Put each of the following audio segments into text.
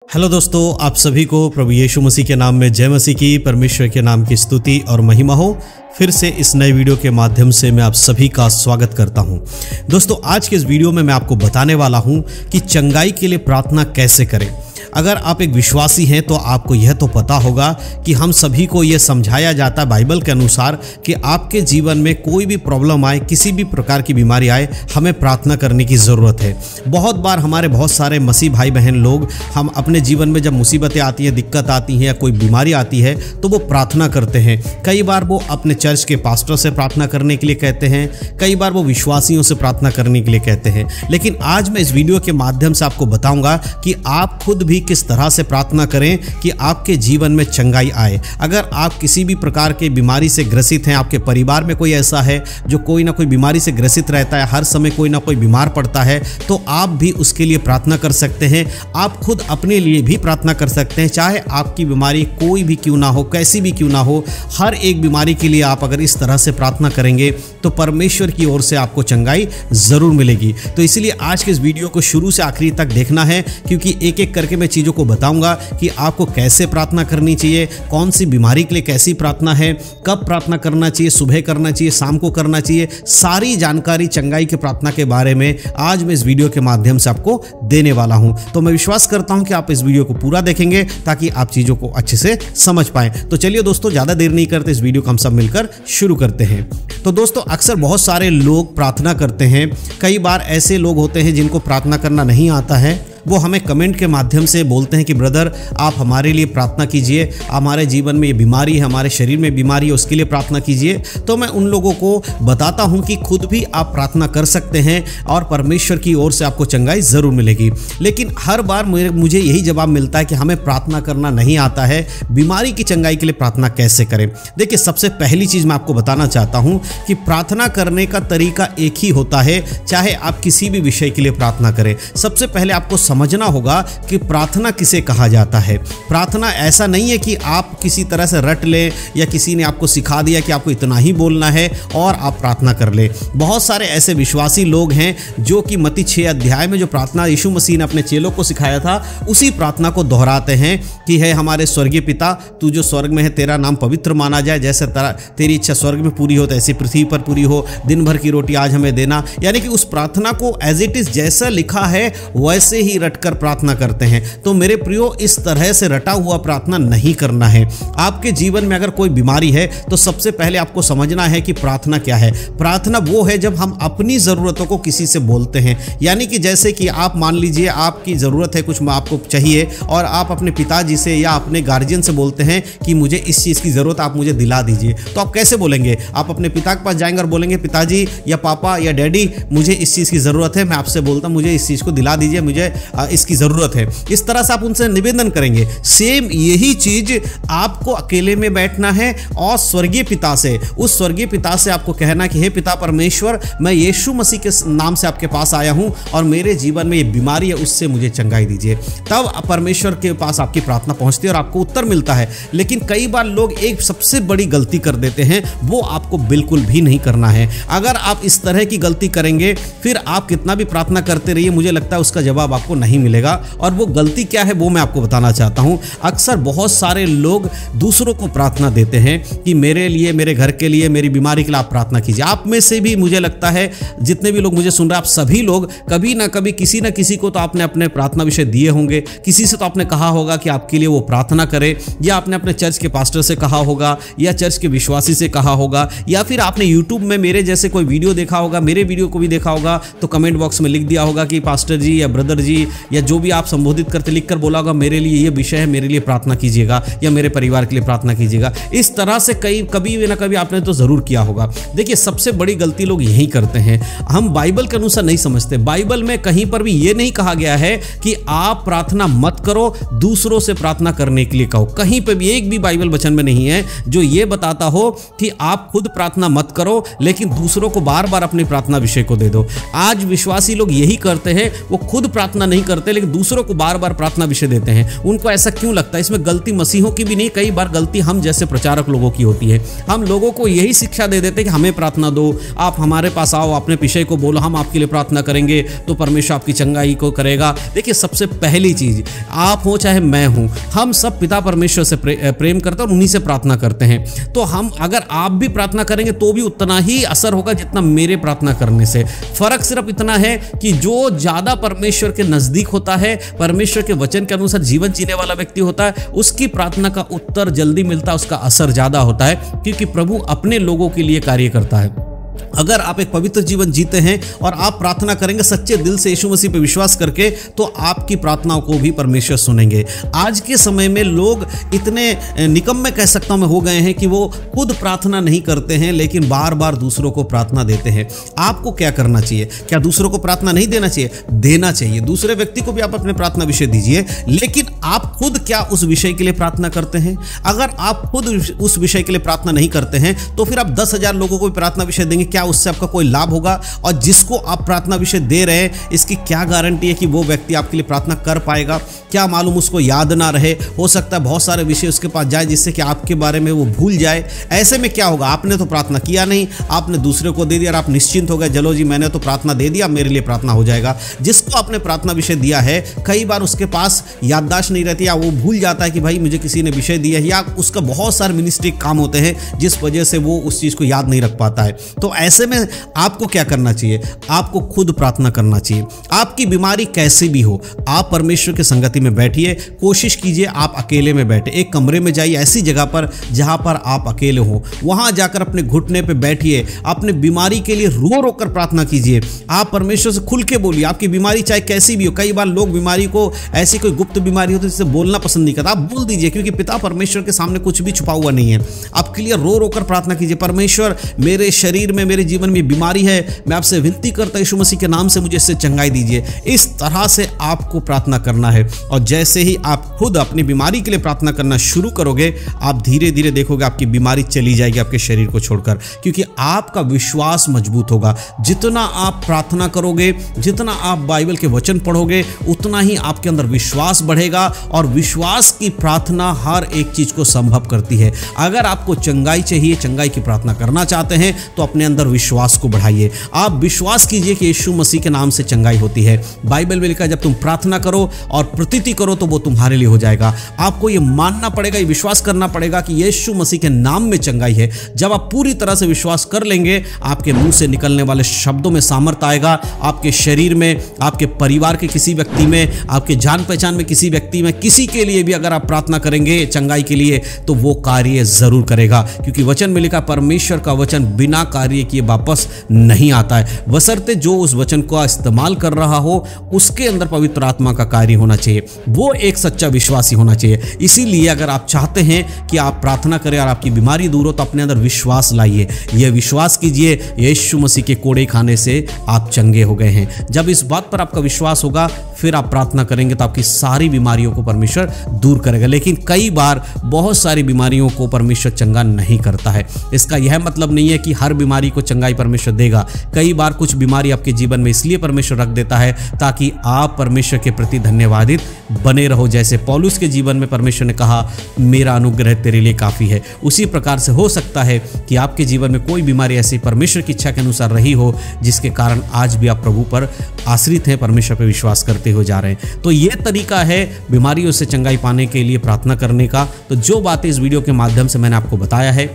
Hello दोस्तों, आप सभी को प्रभु यीशु मसीह के नाम में जय मसीह की, परमेश्वर के नाम की स्तुति और महिमा हो। फिर से इस नए वीडियो के माध्यम से मैं आप सभी का स्वागत करता हूं। दोस्तों, आज के इस वीडियो में मैं आपको बताने वाला हूं कि चंगाई के लिए प्रार्थना कैसे करें। अगर आप एक विश्वासी हैं तो आपको यह तो पता होगा कि हम सभी को यह समझाया जाता है बाइबल के अनुसार कि आपके जीवन में कोई भी प्रॉब्लम आए, किसी भी प्रकार की बीमारी आए, हमें प्रार्थना करने की ज़रूरत है। बहुत बार हमारे बहुत सारे मसीह भाई बहन लोग हम अपने जीवन में जब मुसीबतें आती हैं, दिक्कत आती है या कोई बीमारी आती है तो वो प्रार्थना करते हैं। कई बार वो अपने चर्च के पास्टर से प्रार्थना करने के लिए कहते हैं, कई बार वो विश्वासियों से प्रार्थना करने के लिए कहते हैं। लेकिन आज मैं इस वीडियो के माध्यम से आपको बताऊंगा कि आप खुद भी किस तरह से प्रार्थना करें कि आपके जीवन में चंगाई आए। अगर आप किसी भी प्रकार के बीमारी से ग्रसित हैं, आपके परिवार में कोई ऐसा है जो कोई ना कोई बीमारी से ग्रसित रहता है, हर समय कोई ना कोई बीमार पड़ता है, तो आप भी उसके लिए प्रार्थना कर सकते हैं। आप खुद अपने लिए भी प्रार्थना कर सकते हैं, चाहे आपकी बीमारी कोई भी क्यों ना हो, कैसी भी क्यों ना हो। हर एक बीमारी के लिए आप अगर इस तरह से प्रार्थना करेंगे तो परमेश्वर की ओर से आपको चंगाई जरूर मिलेगी। तो इसलिए आज के इस वीडियो को शुरू से आखिरी तक देखना है, क्योंकि एक एक करके मैं चीज़ों को बताऊंगा कि आपको कैसे प्रार्थना करनी चाहिए, कौन सी बीमारी के लिए कैसी प्रार्थना है, कब प्रार्थना करना चाहिए, सुबह करना चाहिए, शाम को करना चाहिए। सारी जानकारी चंगाई की प्रार्थना के बारे में आज मैं इस वीडियो के माध्यम से आपको देने वाला हूं। तो मैं विश्वास करता हूं कि आप इस वीडियो को पूरा देखेंगे ताकि आप चीज़ों को अच्छे से समझ पाएं। तो चलिए दोस्तों, ज़्यादा देर नहीं करते, इस वीडियो को हम सब मिलकर शुरू करते हैं। तो दोस्तों, अक्सर बहुत सारे लोग प्रार्थना करते हैं। कई बार ऐसे लोग होते हैं जिनको प्रार्थना करना नहीं आता है। वो हमें कमेंट के माध्यम से बोलते हैं कि ब्रदर, आप हमारे लिए प्रार्थना कीजिए, हमारे जीवन में ये बीमारी है, हमारे शरीर में बीमारी है, उसके लिए प्रार्थना कीजिए। तो मैं उन लोगों को बताता हूं कि खुद भी आप प्रार्थना कर सकते हैं और परमेश्वर की ओर से आपको चंगाई ज़रूर मिलेगी। लेकिन हर बार मुझे यही जवाब मिलता है कि हमें प्रार्थना करना नहीं आता है, बीमारी की चंगाई के लिए प्रार्थना कैसे करें। देखिए, सबसे पहली चीज़ मैं आपको बताना चाहता हूं कि प्रार्थना करने का तरीका एक ही होता है, चाहे आप किसी भी विषय के लिए प्रार्थना करें। सबसे पहले आपको समझना होगा कि प्रार्थना किसे कहा जाता है। प्रार्थना ऐसा नहीं है कि आप किसी तरह से रट लें या किसी ने आपको सिखा दिया कि आपको इतना ही बोलना है और आप प्रार्थना कर लें। बहुत सारे ऐसे विश्वासी लोग हैं जो कि मत्ती 6 अध्याय में जो प्रार्थना यीशु मसीह ने अपने चेलों को सिखाया था, उसी प्रार्थना को दोहराते हैं कि है हमारे स्वर्गीय पिता, तू जो स्वर्ग में है, तेरा नाम पवित्र माना जाए, जैसे तेरी इच्छा स्वर्ग में पूरी हो तैसी पृथ्वी पर पूरी हो, दिन भर की रोटी आज हमें देना। यानी कि उस प्रार्थना को एज इट इज जैसा लिखा है वैसे ही रटकर प्रार्थना करते हैं। तो मेरे प्रियो, इस तरह से रटा हुआ प्रार्थना नहीं करना है। आपके जीवन में अगर कोई बीमारी है तो सबसे पहले आपको समझना है कि प्रार्थना क्या है। प्रार्थना वो है जब हम अपनी ज़रूरतों को किसी से बोलते हैं। यानी कि जैसे कि आप मान लीजिए आपकी ज़रूरत है, कुछ आपको चाहिए और आप अपने पिताजी से या अपने गार्जियन से बोलते हैं कि मुझे इस चीज़ की ज़रूरत, आप मुझे दिला दीजिए। तो आप कैसे बोलेंगे? आप अपने पिता के पास जाएंगे और बोलेंगे, पिताजी या पापा या डैडी, मुझे इस चीज़ की ज़रूरत है, मैं आपसे बोलता हूँ मुझे इस चीज़ को दिला दीजिए, मुझे इसकी ज़रूरत है। इस तरह से आप उनसे निवेदन करेंगे। सेम यही चीज आपको अकेले में बैठना है और स्वर्गीय पिता से, उस स्वर्गीय पिता से आपको कहना कि हे पिता परमेश्वर, मैं यीशु मसीह के नाम से आपके पास आया हूं और मेरे जीवन में ये बीमारी है, उससे मुझे चंगाई दीजिए। तब परमेश्वर के पास आपकी प्रार्थना पहुंचती है और आपको उत्तर मिलता है। लेकिन कई बार लोग एक सबसे बड़ी गलती कर देते हैं, वो आपको बिल्कुल भी नहीं करना है। अगर आप इस तरह की गलती करेंगे, फिर आप कितना भी प्रार्थना करते रहिए, मुझे लगता है उसका जवाब आपको नहीं मिलेगा। और वो गलती क्या है वो मैं आपको बताना चाहता हूं। अक्सर बहुत सारे लोग दूसरों को प्रार्थना देते हैं कि मेरे लिए, मेरे घर के लिए, मेरी बीमारी के लिए आप प्रार्थना कीजिए। आप में से भी मुझे लगता है जितने भी लोग मुझे सुन रहे हैं, आप सभी लोग कभी ना कभी किसी ना किसी को तो आपने अपने प्रार्थना विषय दिए होंगे। किसी से तो आपने कहा होगा कि आपके लिए वो प्रार्थना करे, या आपने अपने चर्च के पास्टर से कहा होगा, या चर्च के विश्वासी से कहा होगा, या फिर आपने यूट्यूब में मेरे जैसे कोई वीडियो देखा होगा, मेरे वीडियो को भी देखा होगा, तो कमेंट बॉक्स में लिख दिया होगा कि पास्टर जी या ब्रदर जी या जो भी आप संबोधित करते लिखकर बोला होगा, मेरे लिए ये विषय है, मेरे लिए प्रार्थना कीजिएगा या मेरे परिवार के लिए प्रार्थना कीजिएगा। इस तरह से कभी ना कभी आपने तो जरूर किया होगा। देखिए, सबसे बड़ी गलती लोग यही करते हैं, हम बाइबल के अनुसार नहीं समझते। बाइबल में कहीं पर भी ये नहीं कहा गया है कि आप प्रार्थना मत करो, दूसरों से प्रार्थना करने के लिए कहो। कहीं पर भी एक भी बाइबल वचन में नहीं है जो ये बताता हो कि आप खुद प्रार्थना मत करो लेकिन दूसरों को बार बार अपनी प्रार्थना विषय को दे दो। आज विश्वासी लोग यही करते हैं, वो खुद प्रार्थना नहीं नहीं करते लेकिन दूसरों को बार बार प्रार्थना विषय देते हैं। उनको ऐसा क्यों लगता है? इसमें गलती मसीहों की भी नहीं, कई बार गलती हम जैसे प्रचारक लोगों की होती है। हम लोगों को यही शिक्षा दे देते हैं कि हमें प्रार्थना दो, आप हमारे पास आओ, अपने विषय को बोलो, हम आपके लिए प्रार्थना करेंगे तो परमेश्वर आपकी चंगाई को करेगा। देखिए, सबसे पहली चीज, आप हो चाहे मैं हूं, हम सब पिता परमेश्वर से प्रेम करते हैं और उन्हीं से प्रार्थना करते हैं। तो हम अगर आप भी प्रार्थना करेंगे तो भी उतना ही असर होगा जितना मेरे प्रार्थना करने से। फर्क सिर्फ इतना है कि जो ज्यादा परमेश्वर के नजदीक होता है, परमेश्वर के वचन के अनुसार जीवन जीने वाला व्यक्ति होता है, उसकी प्रार्थना का उत्तर जल्दी मिलता है, उसका असर ज्यादा होता है, क्योंकि प्रभु अपने लोगों के लिए कार्य करता है। अगर आप एक पवित्र जीवन जीते हैं और आप प्रार्थना करेंगे सच्चे दिल से यीशु मसीह पर विश्वास करके, तो आपकी प्रार्थनाओं को भी परमेश्वर सुनेंगे। आज के समय में लोग इतने निकम्मे कह सकता हूं मैं हो गए हैं कि वो खुद प्रार्थना नहीं करते हैं लेकिन बार बार दूसरों को प्रार्थना देते हैं। आपको क्या करना चाहिए? क्या दूसरों को प्रार्थना नहीं देना चाहिए? देना चाहिए। दूसरे व्यक्ति को भी आप अपने प्रार्थना विषय दीजिए, लेकिन आप खुद क्या उस विषय के लिए प्रार्थना करते हैं? अगर आप खुद उस विषय के लिए प्रार्थना नहीं करते हैं तो फिर आप 10,000 लोगों को भी प्रार्थना विषय देंगे, क्या उससे आपका कोई लाभ होगा? और जिसको आप प्रार्थना विषय दे रहे हैं, इसकी क्या गारंटी है कि वो व्यक्ति आपके लिए प्रार्थना कर पाएगा? क्या मालूम उसको याद ना रहे, हो सकता है बहुत सारे विषय उसके पास जाए जिससे कि आपके बारे में वो भूल जाए। ऐसे में क्या होगा? आपने तो प्रार्थना किया नहीं, आपने दूसरे को दे दिया और आप निश्चिंत हो गए, चलो जी मैंने तो प्रार्थना दे दिया, मेरे लिए प्रार्थना हो जाएगा। जिसको आपने प्रार्थना विषय दिया है, कई बार उसके पास याददाश्त नहीं रहती, या वो भूल जाता है कि भाई मुझे किसी ने विषय दिया है, या उसका बहुत सारे मिनिस्ट्री काम होते हैं जिस वजह से वो उस चीज को याद नहीं रख पाता है। तो ऐसे में आपको क्या करना चाहिए? आपको खुद प्रार्थना करना चाहिए। आपकी बीमारी कैसी भी हो, आप परमेश्वर की संगति में बैठिए। कोशिश कीजिए आप अकेले में बैठे, एक कमरे में जाइए, ऐसी जगह पर जहां पर आप अकेले हो, वहां जाकर अपने घुटने पे बैठिए, अपने बीमारी के लिए रो रो कर प्रार्थना कीजिए। आप परमेश्वर से खुल के बोलिए, आपकी बीमारी चाहे कैसी भी हो। कई बार लोग बीमारी को, ऐसी कोई गुप्त बीमारी हो तो जिससे बोलना पसंद नहीं करता, आप बोल दीजिए, क्योंकि पिता परमेश्वर के सामने कुछ भी छुपा हुआ नहीं है। आप क्लियर रो रो कर प्रार्थना कीजिए, परमेश्वर मेरे शरीर में, मेरे जीवन में बीमारी है, मैं आपसे विनती करता हूं यीशु मसीह के नाम से मुझे इससे चंगाई दीजिए। इस तरह से आपको प्रार्थना करना है। और जैसे ही आप खुद अपनी बीमारी के लिए प्रार्थना करना शुरू करोगे, आप धीरे धीरे देखोगे आपकी बीमारी चली जाएगी आपके शरीर को छोड़कर, क्योंकि आपका विश्वास मजबूत होगा। जितना आप प्रार्थना करोगे, जितना आप बाइबल के वचन पढ़ोगे, उतना ही आपके अंदर विश्वास बढ़ेगा। और विश्वास की प्रार्थना हर एक चीज को संभव करती है। अगर आपको चंगाई चाहिए, चंगाई की प्रार्थना करना चाहते हैं, तो अपने अंदर विश्वास को बढ़ाइए। आप विश्वास कीजिए कि यीशु मसीह के नाम से चंगाई होती है। बाइबल में लिखा है जब तुम प्रार्थना करो और प्रतीति करो तो वो तुम्हारे लिए हो जाएगा। आपको ये मानना पड़ेगा, ये विश्वास करना पड़ेगा कि यीशु मसीह के नाम में चंगाई है। जब आप पूरी तरह से विश्वास कर लेंगे, आपके मुंह से निकलने वाले शब्दों में सामर्थ आएगा। आपके शरीर में, आपके परिवार के किसी व्यक्ति में, आपके जान पहचान में किसी व्यक्ति में, किसी के लिए भी अगर आप प्रार्थना करेंगे चंगाई के लिए, तो वो कार्य जरूर करेगा। क्योंकि वचन में लिखा, परमेश्वर का वचन बिना कार्य किए वापस नहीं आता है, बशर्ते जो उस वचन को इस्तेमाल कर रहा हो उसके अंदर पवित्र आत्मा का कार्य होना चाहिए। वो एक सच्चा विश्वासी होना चाहिए। इसीलिए अगर आप चाहते हैं कि आप प्रार्थना करें और आपकी बीमारी दूर हो, तो अपने अंदर विश्वास लाइए। यह विश्वास कीजिए, यीशु मसीह के कोड़े खाने से आप चंगे हो गए हैं। जब इस बात पर आपका विश्वास होगा, फिर आप प्रार्थना करेंगे तो आपकी सारी बीमारियों को परमेश्वर दूर करेगा। लेकिन कई बार बहुत सारी बीमारियों को परमेश्वर चंगा नहीं करता है। इसका यह मतलब नहीं है कि हर बीमारी को चंगाई परमेश्वर देगा। कई बार कुछ बीमारी आपके जीवन में इसलिए परमेश्वर रख देता है ताकि आप परमेश्वर के प्रति धन्यवादित बने रहो। जैसे पौलुस के जीवन में परमेश्वर ने कहा, मेरा अनुग्रह तेरे लिए काफी है। उसी प्रकार से हो सकता है कि आपके जीवन में कोई बीमारी ऐसी परमेश्वर की इच्छा के अनुसार रही हो, जिसके कारण आज भी आप प्रभु पर आश्रित हैं, परमेश्वर पर विश्वास करते हो जा रहे हैं। तो यह तरीका है बीमारियों से चंगाई पाने के लिए प्रार्थना करने का। तो जो बातें इस वीडियो के माध्यम से मैंने आपको बताया है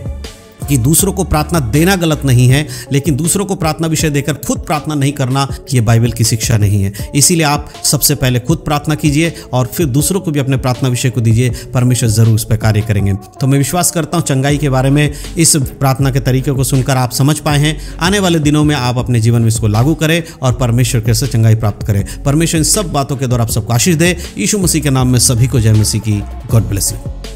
कि दूसरों को प्रार्थना देना गलत नहीं है, लेकिन दूसरों को प्रार्थना विषय देकर खुद प्रार्थना नहीं करना, ये बाइबल की शिक्षा नहीं है। इसीलिए आप सबसे पहले खुद प्रार्थना कीजिए और फिर दूसरों को भी अपने प्रार्थना विषय को दीजिए। परमेश्वर जरूर उस पर कार्य करेंगे। तो मैं विश्वास करता हूँ चंगाई के बारे में इस प्रार्थना के तरीके को सुनकर आप समझ पाए हैं। आने वाले दिनों में आप अपने जीवन में इसको लागू करें और परमेश्वर के से चंगाई प्राप्त करें। परमेश्वर इन सब बातों के द्वारा आप सबको आशीष दे। यीशु मसीह के नाम में सभी को जय मसीह की। God bless you.